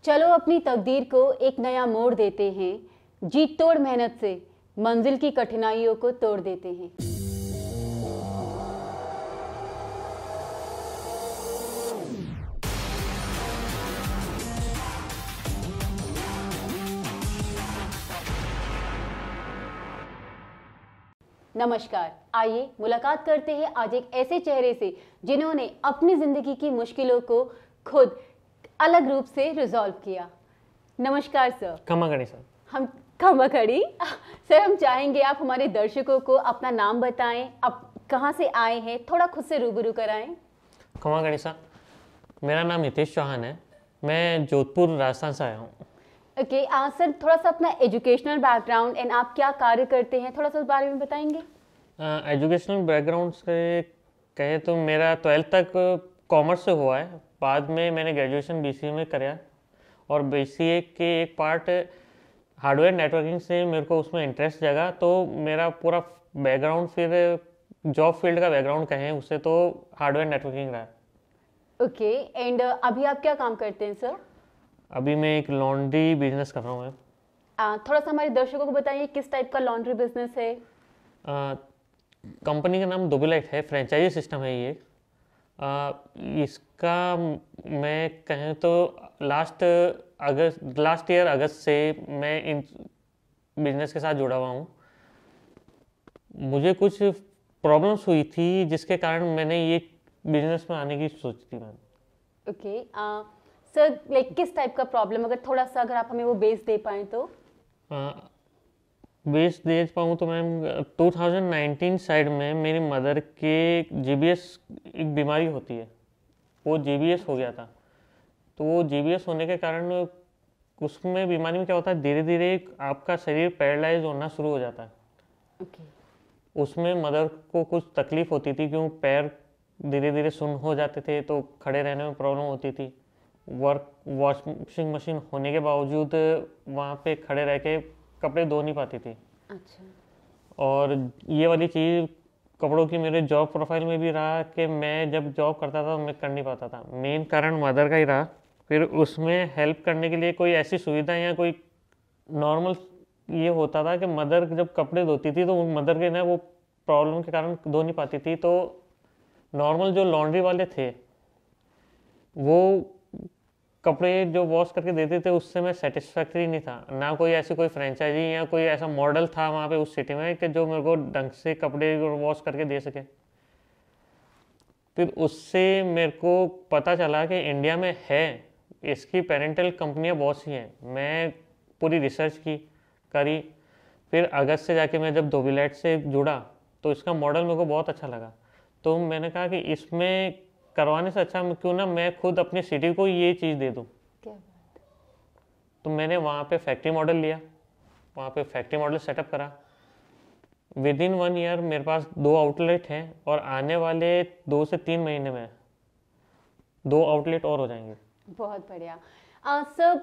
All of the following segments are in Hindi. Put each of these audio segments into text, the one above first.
चलो अपनी तकदीर को एक नया मोड़ देते हैं, जी तोड़ मेहनत से मंजिल की कठिनाइयों को तोड़ देते हैं। नमस्कार, आइए मुलाकात करते हैं आज एक ऐसे चेहरे से जिन्होंने अपनी जिंदगी की मुश्किलों को खुद अलग रूप से रिजॉल्व किया। नमस्कार सर। खमागणी सर। हम खमागणी सर, हम चाहेंगे आप हमारे दर्शकों को अपना नाम बताएं, आप कहां से आए हैं, थोड़ा खुद से रूबरू कराएं। खमागणी सर, मेरा नाम हितेश चौहान है, मैं जोधपुर राजस्थान से आया हूँ। ओके सर, थोड़ा सा अपना एजुकेशनल बैकग्राउंड एंड आप क्या कार्य करते हैं, थोड़ा सा उस बारे में बताएंगे। एजुकेशनल बैकग्राउंड से कहे तो मेरा 12th तक कॉमर्स से हुआ है, बाद में मैंने ग्रेजुएशन बीसीए में कराया और बीसीए के एक पार्ट हार्डवेयर नेटवर्किंग से मेरे को उसमें इंटरेस्ट जगा, तो मेरा पूरा बैकग्राउंड फिर जॉब फील्ड का बैकग्राउंड कहें उससे तो हार्डवेयर नेटवर्किंग रहा। ओके एंड अभी आप क्या काम करते हैं सर? अभी मैं एक लॉन्ड्री बिजनेस कर रहा हूँ। थोड़ा सा हमारे दर्शकों को बताइए किस टाइप का लॉन्ड्री बिजनेस है। कंपनी का नाम दोबिलाइट है, फ्रेंचाइजी सिस्टम है ये। इसका मैं कहें तो लास्ट ईयर अगस्त से मैं इन बिजनेस के साथ जुड़ा हुआ हूँ। मुझे कुछ प्रॉब्लम्स हुई थी जिसके कारण मैंने ये बिजनेस में आने की सोची थी मैम। ओके सर, लाइक किस टाइप का प्रॉब्लम, अगर थोड़ा सा अगर आप हमें वो बेस दे पाएँ तो। बेस दे पाऊँ तो मैम 2019 साइड में मेरी मदर के जीबीएस एक बीमारी होती है, वो जीबीएस हो गया था। तो वो जीबीएस होने के कारण उसमें बीमारी में क्या होता है, धीरे धीरे आपका शरीर पैरालाइज होना शुरू हो जाता है। ओके उसमें मदर को कुछ तकलीफ होती थी क्यों पैर धीरे धीरे सुन्न हो जाते थे, तो खड़े रहने में प्रॉब्लम होती थी। वॉशिंग मशीन होने के बावजूद वहाँ पे खड़े रह के कपड़े धो नहीं पाती थी। अच्छा। और ये वाली चीज़ कपड़ों की मेरे जॉब प्रोफाइल में भी रहा कि मैं जब जॉब करता था मैं कर नहीं पाता था, मेन कारण मदर का ही रहा। फिर उसमें हेल्प करने के लिए कोई ऐसी सुविधा या कोई नॉर्मल ये होता था कि मदर जब कपड़े धोती थी तो मदर के ना वो प्रॉब्लम के कारण धो नहीं पाती थी, तो नॉर्मल जो लॉन्ड्री वाले थे वो कपड़े जो वॉश करके देते थे उससे मैं सेटिस्फैक्ट्री नहीं था। ना कोई ऐसी कोई फ्रेंचाइजी या कोई ऐसा मॉडल था वहाँ पे उस सिटी में कि जो मेरे को ढंग से कपड़े वॉश करके दे सके। फिर उससे मेरे को पता चला कि इंडिया में है, इसकी पेरेंटल कंपनियाँ बहुत सी हैं। मैं पूरी रिसर्च करी। फिर अगस्त से जाके मैं जब दोबिलाइट से जुड़ा तो इसका मॉडल मेरे को बहुत अच्छा लगा, तो मैंने कहा कि इसमें करवाने से अच्छा क्यों ना मैं खुद अपनी सिटी को ये चीज़ दे दूँ। क्या बात है। तो मैंने वहाँ पे फैक्ट्री मॉडल लिया, वहाँ पे फैक्ट्री मॉडल सेटअप करा। विद इन 1 ईयर मेरे पास 2 आउटलेट हैं और आने वाले 2 से 3 महीने में 2 आउटलेट और हो जाएंगे। बहुत बढ़िया। सर,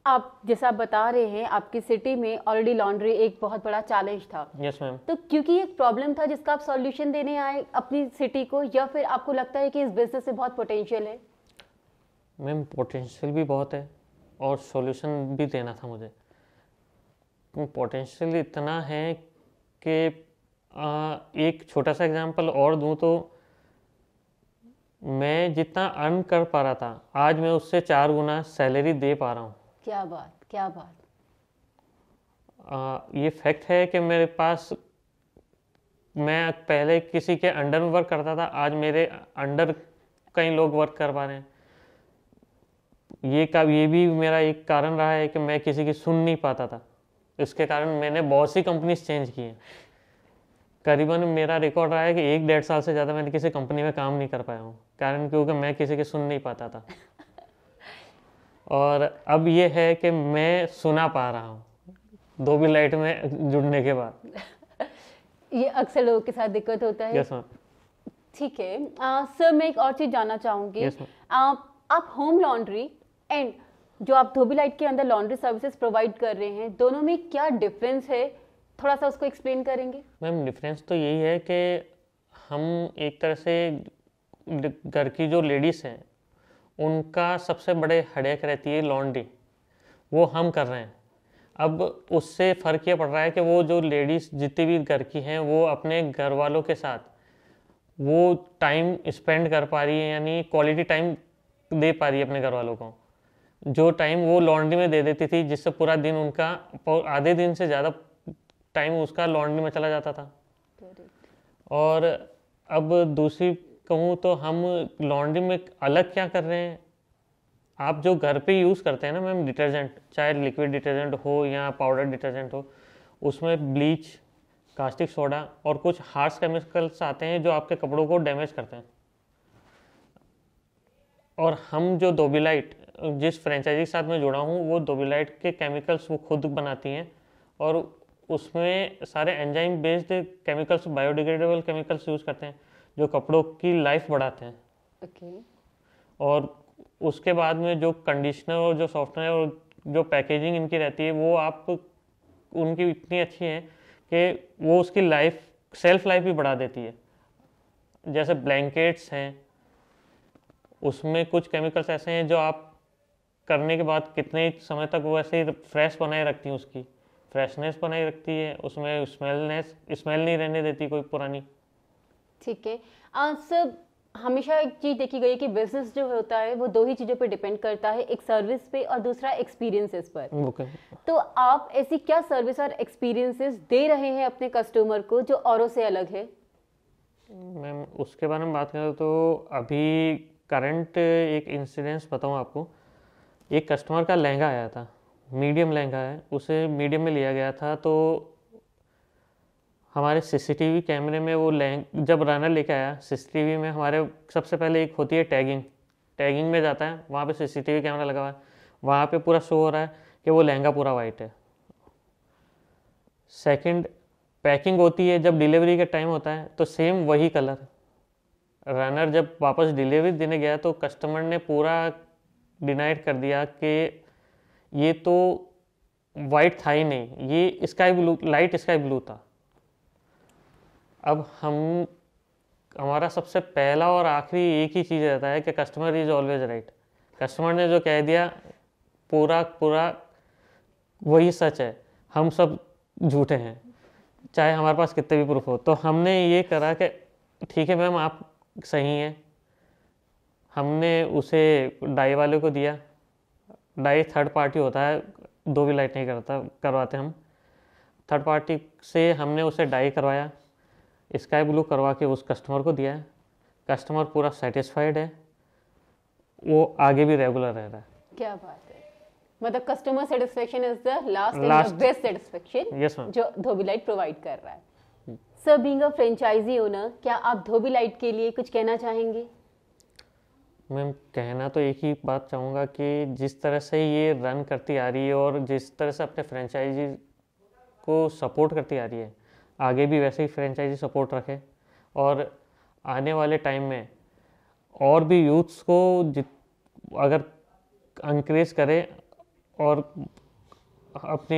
आप जैसा आप बता रहे हैं आपकी सिटी में ऑलरेडी लॉन्ड्री एक बहुत बड़ा चैलेंज था। Yes ma'am. तो क्योंकि एक प्रॉब्लम था जिसका आप सॉल्यूशन देने आए अपनी सिटी को, या फिर आपको लगता है कि इस बिजनेस में बहुत पोटेंशियल है? मैम पोटेंशियल भी बहुत है और सॉल्यूशन भी देना था मुझे। पोटेंशियल इतना है कि एक छोटा सा एग्जांपल और दूं तो मैं जितना अर्न कर पा रहा था आज मैं उससे 4 गुना सैलरी दे पा रहा हूँ। क्या बात, क्या बात। ये फैक्ट है कि मेरे पास, मैं पहले किसी के अंडर में वर्क करता था, आज मेरे अंडर कई लोग वर्क कर पा रहे हैं। ये भी मेरा एक कारण रहा है कि मैं किसी की सुन नहीं पाता था, इसके कारण मैंने बहुत सी कंपनीज चेंज की हैं। करीबन मेरा रिकॉर्ड रहा है कि 1-1.5 साल से ज़्यादा मैंने किसी कंपनी में काम नहीं कर पाया हूँ, कारण क्योंकि मैं किसी की सुन नहीं पाता था। और अब ये है कि मैं सुना पा रहा हूँ दोबिलाइट में जुड़ने के बाद। ये अक्सर लोगों के साथ दिक्कत होता है। Yes ma'am. ठीक है सर, मैं एक और चीज़ जानना चाहूँगी। Yes ma'am. आप होम लॉन्ड्री एंड जो आप दोबिलाइट के अंदर लॉन्ड्री सर्विसेज प्रोवाइड कर रहे हैं, दोनों में क्या डिफरेंस है, थोड़ा सा उसको एक्सप्लेन करेंगे? मैम डिफरेंस तो यही है कि हम एक तरह से घर की जो लेडीज़ हैं उनका सबसे बड़े हेडेक रहती है लॉन्ड्री, वो हम कर रहे हैं। अब उससे फ़र्क ये पड़ रहा है कि वो जो लेडीज़ जितनी भी घर की हैं वो अपने घर वालों के साथ वो टाइम स्पेंड कर पा रही है, यानी क्वालिटी टाइम दे पा रही है अपने घर वालों को, जो टाइम वो लॉन्ड्री में दे देती थी, जिससे पूरा दिन उनका आधे दिन से ज़्यादा टाइम उसका लॉन्ड्री में चला जाता था। और अब दूसरी कहूँ तो हम लॉन्ड्री में अलग क्या कर रहे हैं, आप जो घर पे यूज़ करते हैं ना मैम डिटर्जेंट, चाहे लिक्विड डिटर्जेंट हो या पाउडर डिटर्जेंट हो, उसमें ब्लीच, कास्टिक सोडा और कुछ हार्श केमिकल्स आते हैं जो आपके कपड़ों को डैमेज करते हैं। और हम जो धोबीलाइट, जिस फ्रेंचाइजी के साथ मैं जुड़ा हूँ, वो धोबीलाइट के केमिकल्स वो खुद बनाती हैं और उसमें सारे enzyme based chemicals, biodegradable chemicals use करते हैं जो कपड़ों की लाइफ बढ़ाते हैं। ओके। और उसके बाद में जो कंडीशनर और जो सॉफ्टवेयर और जो पैकेजिंग इनकी रहती है वो आप उनकी इतनी अच्छी है कि वो उसकी लाइफ, सेल्फ लाइफ भी बढ़ा देती है। जैसे ब्लैंकेट्स हैं, उसमें कुछ केमिकल्स ऐसे हैं जो आप करने के बाद कितने समय तक वो ऐसे ही फ्रेश बनाए रखती हैं, उसकी फ्रेशनेस बनाए रखती है, उसमें स्मेल नहीं रहने देती कोई पुरानी। ठीक है। सर, हमेशा एक चीज देखी गई है कि बिजनेस जो होता है वो दो ही चीजों पर डिपेंड करता है, एक सर्विस पे और दूसरा एक्सपीरियंसेस पर। ओके। तो आप ऐसी क्या सर्विस और एक्सपीरियंसेस दे रहे हैं अपने कस्टमर को जो औरों से अलग है? मैम उसके बारे में बात करें तो अभी करंट एक इंसिडेंस बताऊँ आपको। एक कस्टमर का लहंगा आया था, मीडियम लहंगा है, उसे मीडियम में लिया गया था। तो हमारे सीसीटीवी कैमरे में वो जब रनर लेके आया, सीसीटीवी में हमारे सबसे पहले एक होती है टैगिंग में जाता है, वहाँ पे सीसीटीवी कैमरा लगा हुआ है, वहाँ पे पूरा शो हो रहा है कि वो लहंगा पूरा वाइट है। सेकंड, पैकिंग होती है, जब डिलीवरी का टाइम होता है तो सेम वही कलर। रनर जब वापस डिलीवरी देने गया तो कस्टमर ने पूरा डिनाइड कर दिया कि ये तो वाइट था ही नहीं, ये sky blue, light sky blue था। अब हमारा सबसे पहला और आखिरी एक ही चीज़ रहता है कि customer is always right. Customer ने जो कह दिया पूरा वही सच है, हम सब झूठे हैं, चाहे हमारे पास कितने भी प्रूफ हो। तो हमने ये करा कि ठीक है मैम आप सही हैं। हमने उसे डाई वाले को दिया। डाई थर्ड पार्टी होता है, धोबीलाइट नहीं करवाते हम। थर्ड पार्टी से हमने उसे डाई करवाया, स्काई ब्लू करवा के उस कस्टमर को दिया है। कस्टमर पूरा सेटिस्फाइड है, वो आगे भी रेगुलर रह रहा है। क्या बात है, मतलब customer satisfaction is the last and the best satisfaction. Yes ma'am. जो धोबीलाइट प्रोवाइड कर रहा है। Sir, being a franchisee owner, क्या आप धोबीलाइट के लिए कुछ कहना चाहेंगे? मैम कहना तो एक ही बात चाहूँगा कि जिस तरह से ये रन करती आ रही है और जिस तरह से अपने फ्रेंचाइजी को सपोर्ट करती आ रही है, आगे भी वैसे ही फ्रेंचाइजी सपोर्ट रखे और आने वाले टाइम में और भी यूथ्स को अगर इंकरेज करे और अपनी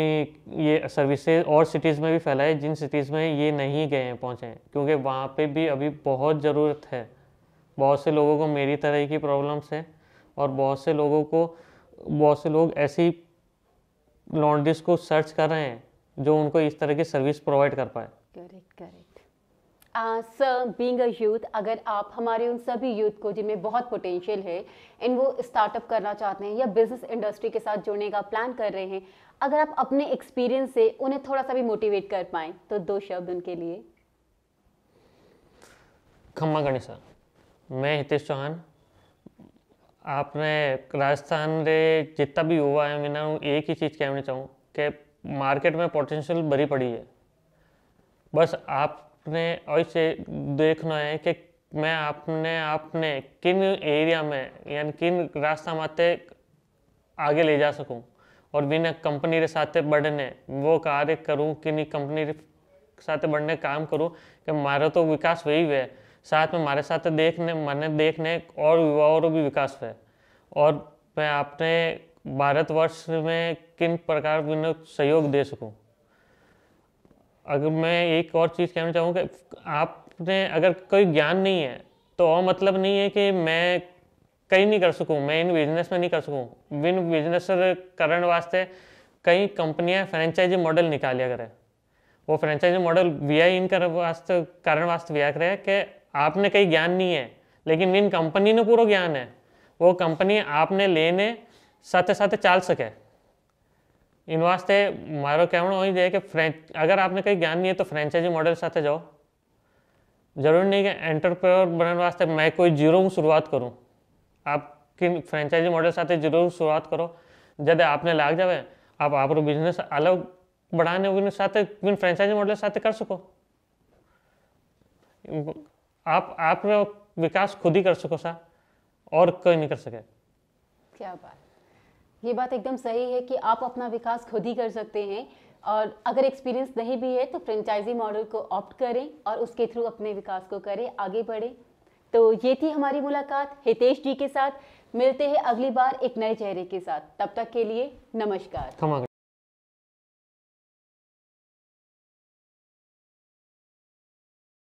ये सर्विसेज और सिटीज़ में भी फैलाए, जिन सिटीज़ में ये नहीं गए हैं, पहुँचे हैं, क्योंकि वहाँ पे भी अभी बहुत ज़रूरत है। बहुत से लोगों को मेरी तरह ही की प्रॉब्लम्स है और बहुत से लोग ऐसी लॉन्ड्रीज को सर्च कर रहे हैं जो उनको इस तरह की सर्विस प्रोवाइड कर पाए। Correct. Sir, being a youth, अगर आप हमारे उन सभी यूथ को जिनमें बहुत पोटेंशियल है एंड वो स्टार्टअप करना चाहते हैं या बिजनेस इंडस्ट्री के साथ जुड़ने का प्लान कर रहे हैं, अगर आप अपने एक्सपीरियंस से उन्हें थोड़ा सा भी मोटिवेट कर पाएं तो 2 शब्द उनके लिए। खम्मा गणेशा, मैं हितेश चौहान। आपने राजस्थान रे जितना भी युवा है, मैंने एक ही चीज़ कहना चाहूँ कि मार्केट में पोटेंशियल भरी पड़ी है। बस आपने ऐसे देखना है कि मैं आपने किन एरिया में यानी किन रास्ता माते आगे ले जा सकूं और बिना कंपनी के साथ बढ़ने वो कार्य करूं, किन कंपनी के साथ बढ़ने काम करूं कि हमारा तो विकास वही है, साथ में हमारे साथ देखने और युवाओं को भी विकास है। और मैं अपने भारतवर्ष में किन प्रकार सहयोग दे सकूं। अगर मैं एक और चीज़ कहना चाहूँ कि आपने अगर कोई ज्ञान नहीं है तो और मतलब नहीं है कि मैं कहीं नहीं कर सकूँ, मैं इन बिजनेस में नहीं कर सकूँ। बिन बिजनेस करण वास्ते कई कंपनियां फ्रेंचाइजी मॉडल निकालिया करे। वो फ्रेंचाइजी मॉडल वीआई इन वास्ते कारण वास्ते व्या करे कि आपने कहीं ज्ञान नहीं है लेकिन इन कंपनी ने पूरा ज्ञान है, वो कंपनी आपने लेने साथे साथे चाल सके। इन वास्ते मारो कहना वही है कि अगर आपने कहीं ज्ञान नहीं है तो फ्रेंचाइजी मॉडल साथे जाओ। जरूरी नहीं कि एंटरप्रेन्योर बनने वास्ते मैं कोई जीरो शुरुआत करूँ, आप कि फ्रेंचाइजी मॉडल साथे जरूर शुरुआत करो। जब आपने लाग जाए आप बिजनेस अलग बढ़ाने साथ फ्रेंचाइजी मॉडल साथ कर सको। आप विकास खुद ही कर सको सा, और कोई नहीं कर सके। क्या बात, ये बात एकदम सही है कि आप अपना विकास खुद ही कर सकते हैं, और अगर एक्सपीरियंस नहीं भी है तो फ्रेंचाइजी मॉडल को ऑप्ट करें और उसके थ्रू अपने विकास को करें, आगे बढ़ें। तो ये थी हमारी मुलाकात हितेश जी के साथ। मिलते हैं अगली बार एक नए चेहरे के साथ, तब तक के लिए नमस्कार।